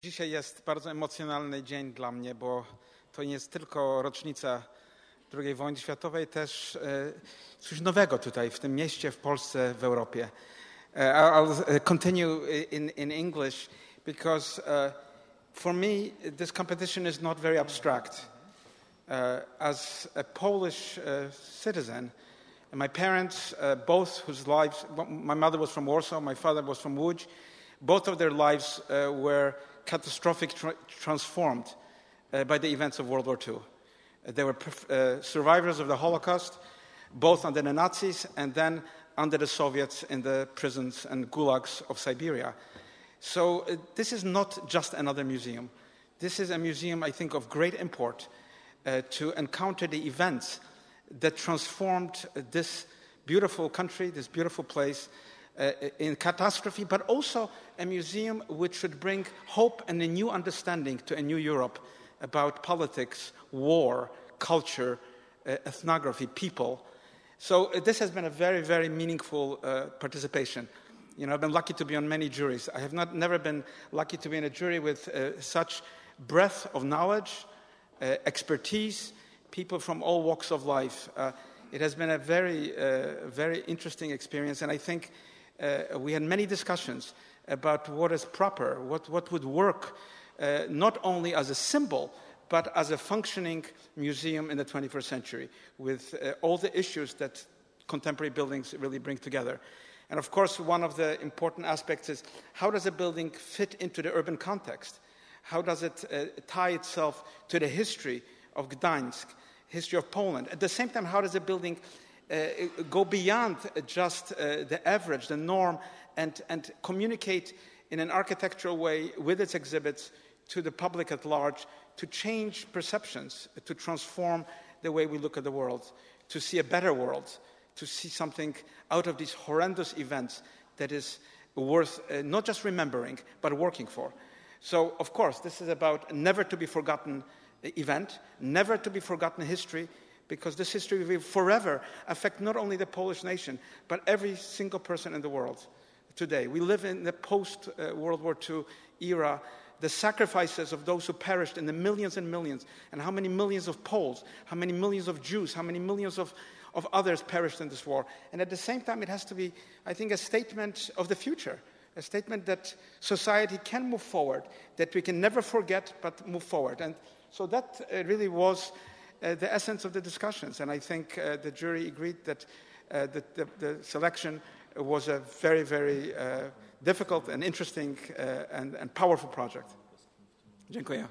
Dzisiaj jest bardzo emocjonalny dzień dla mnie, bo to nie jest tylko rocznica II wojny światowej, też coś nowego tutaj w tym mieście, w Polsce, w Europie. I'll continue in English because for me this competition is not very abstract. As a Polish citizen, my parents, both whose lives, my mother was from Warsaw, my father was from Łódź, both of their lives were catastrophically transformed by the events of World War II. They were survivors of the Holocaust, both under the Nazis and then under the Soviets in the prisons and gulags of Siberia. So this is not just another museum. This is a museum, I think, of great import to encounter the events that transformed this beautiful country, this beautiful place, in catastrophe, but also a museum which should bring hope and a new understanding to a new Europe about politics, war, culture, ethnography, people. So this has been a very, very meaningful participation. You know, I've been lucky to be on many juries. I have never been lucky to be in a jury with such breadth of knowledge, expertise, people from all walks of life. It has been a very, very interesting experience, and I think we had many discussions about what is proper, what would work, not only as a symbol, but as a functioning museum in the 21st century, with all the issues that contemporary buildings really bring together. And of course, one of the important aspects is, how does a building fit into the urban context? How does it tie itself to the history of Gdańsk, history of Poland? At the same time, how does a building go beyond just the average, the norm, and communicate in an architectural way with its exhibits to the public at large, to change perceptions, to transform the way we look at the world, to see a better world, to see something out of these horrendous events that is worth not just remembering, but working for. So, of course, this is about a never-to-be-forgotten event, never-to-be-forgotten history, because this history will forever affect not only the Polish nation, but every single person in the world today. We live in the post-World War II era. The sacrifices of those who perished in the millions and millions, and how many millions of Poles, how many millions of Jews, how many millions of others perished in this war. And at the same time, it has to be, I think, a statement of the future, a statement that society can move forward, that we can never forget, but move forward. And so that really was the essence of the discussions. And I think the jury agreed that the selection was a very, very difficult and interesting and powerful project. Dziękuję.